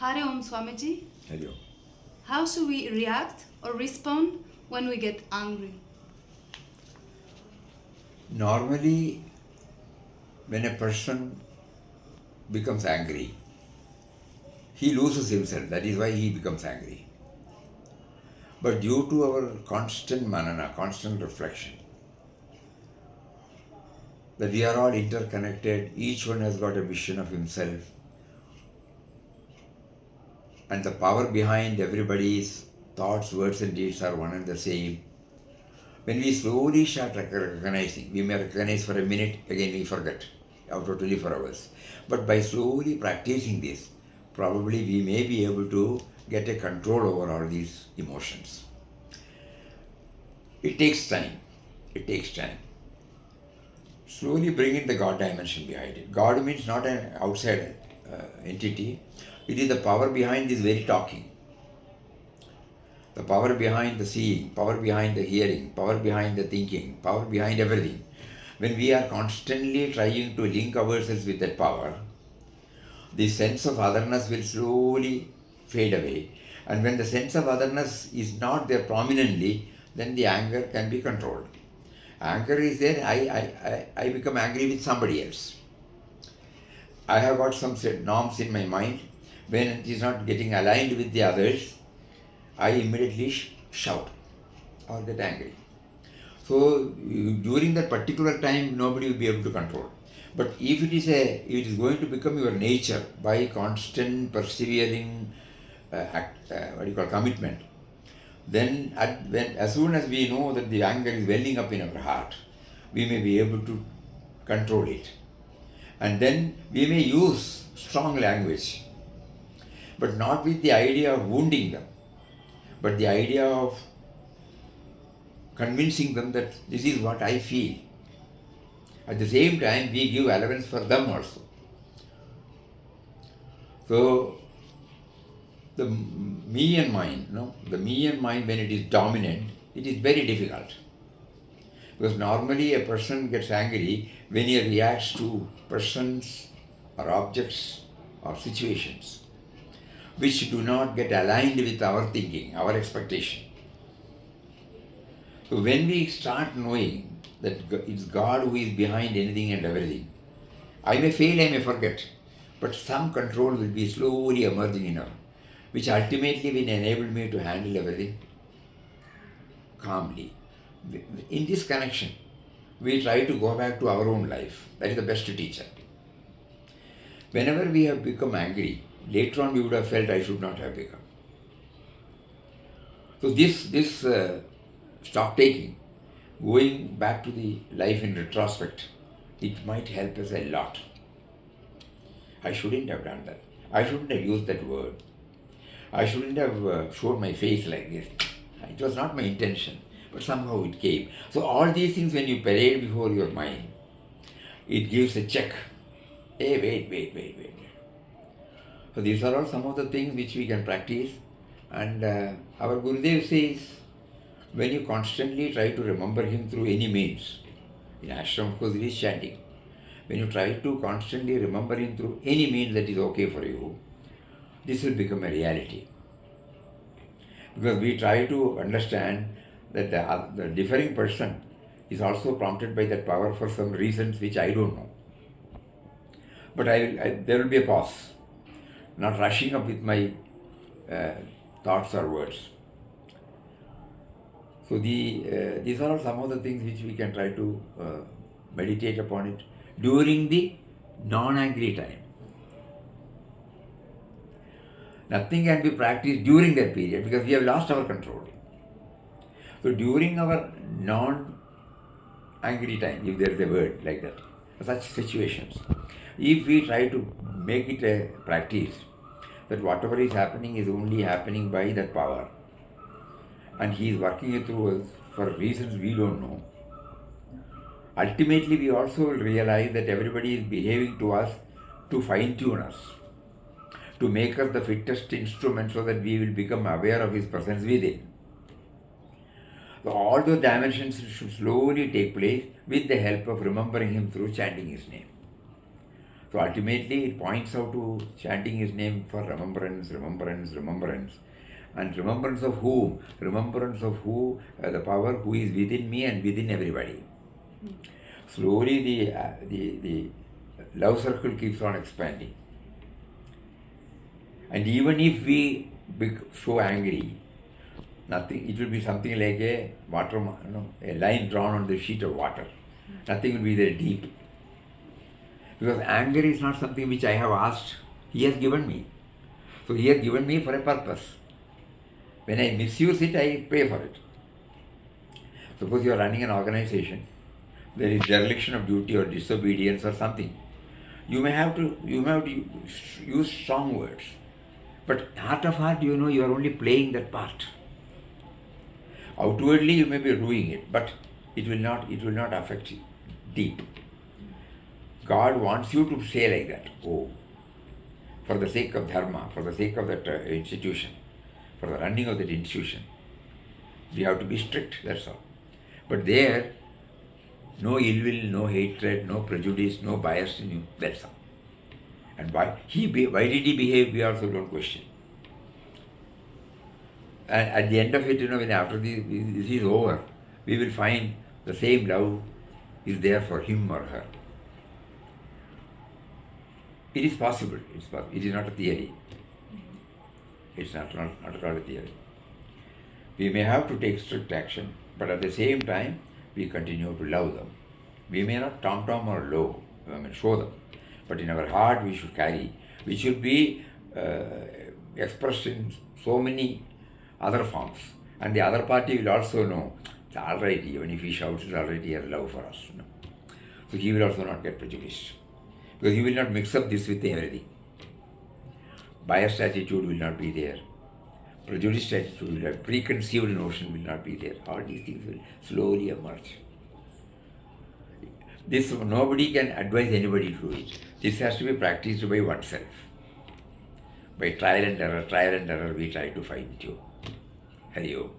Hari Om Swamiji. Hello. How should we react or respond when we get angry? Normally, when a person becomes angry, he loses himself. That is why he becomes angry. But due to our constant manana, constant reflection, that we are all interconnected, each one has got a vision of himself, and the power behind everybody's thoughts, words, and deeds are one and the same. When we slowly start recognizing, we may recognize for a minute, again we forget after 24 hours. But by slowly practicing this, probably we may be able to get a control over all these emotions. It takes time. It takes time. Slowly bring in the God dimension behind it. God means not an outside entity. It is the power behind this very talking. The power behind the seeing, power behind the hearing, power behind the thinking, power behind everything. When we are constantly trying to link ourselves with that power, the sense of otherness will slowly fade away. And when the sense of otherness is not there prominently, then the anger can be controlled. Anger is there, I become angry with somebody else. I have got some set norms in my mind. When it is not getting aligned with the others, I immediately shout or get angry. So during that particular time, nobody will be able to control. But if it is going to become your nature by constant persevering, commitment, then as soon as we know that the anger is welling up in our heart, we may be able to control it. And then we may use strong language, but not with the idea of wounding them, but the idea of convincing them that this is what I feel. At the same time, we give allowance for them also. So, the me and mind, the me and mind, when it is dominant, it is very difficult. Because normally a person gets angry when he reacts to persons or objects or situations which do not get aligned with our thinking, our expectation. So when we start knowing that it's God who is behind anything and everything, I may fail, I may forget, but some control will be slowly emerging in us, which ultimately will enable me to handle everything calmly. In this connection, we try to go back to our own life. That is the best teacher. Whenever we have become angry, later on we would have felt I should not have become. So this stock taking, going back to the life in retrospect, it might help us a lot. I shouldn't have done that. I shouldn't have used that word. I shouldn't have shown my face like this. It was not my intention, but somehow it came. So all these things, when you parade before your mind, it gives a check. Hey, wait. So these are all some of the things which we can practice. And our Gurudev says, when you constantly try to remember him through any means, in ashram of course it is chanting, when you try to constantly remember him through any means that is okay for you, this will become a reality. Because we try to understand that the differing person is also prompted by that power for some reasons which I don't know. But there will be a pause, not rushing up with my thoughts or words. So these are some of the things which we can try to meditate upon it during the non-angry time. Nothing can be practiced during that period because we have lost our control. So during our non-angry time, if there is a word like that, such situations, if we try to make it a practice that whatever is happening is only happening by that power, and he is working it through us for reasons we don't know, ultimately we also will realize that everybody is behaving to us to fine-tune us, to make us the fittest instrument so that we will become aware of his presence within. So all those dimensions should slowly take place with the help of remembering him through chanting his name. So ultimately, it points out to chanting his name for remembrance, remembrance, remembrance. And remembrance of whom? Remembrance of who? The power who is within me and within everybody. Slowly, the love circle keeps on expanding. And even if we so angry, nothing. It will be something like a water, a line drawn on the sheet of water. Nothing will be there deep. Because anger is not something which I have asked. He has given me. So he has given me for a purpose. When I misuse it, I pay for it. Suppose you are running an organization, there is dereliction of duty or disobedience or something. You may have to use strong words. But heart of heart, you are only playing that part. Outwardly you may be doing it, but it will not affect you deep. God wants you to say like that. Oh, for the sake of dharma, for the sake of that institution, for the running of that institution, we have to be strict, that's all. But there, no ill will, no hatred, no prejudice, no bias in you, that's all. And why did he behave, we also don't question. And at the end of it, when after this is over, we will find the same love is there for him or her. It is possible. It is not a theory. It's not at all a theory. We may have to take strict action, but at the same time, we continue to love them. We may not tom-tom or low, show them, but in our heart we should carry, which should be expressed in so many other forms. And the other party will also know, it's all right, even if he shouts, it's all right, he has love for us. So he will also not get prejudiced. Because you will not mix up this with everything. Biased attitude will not be there. Prejudiced attitude will not, preconceived notion will not be there. All these things will slowly emerge. This, nobody can advise anybody to do it. This has to be practiced by oneself. By trial and error, we try to find you. Hari Om.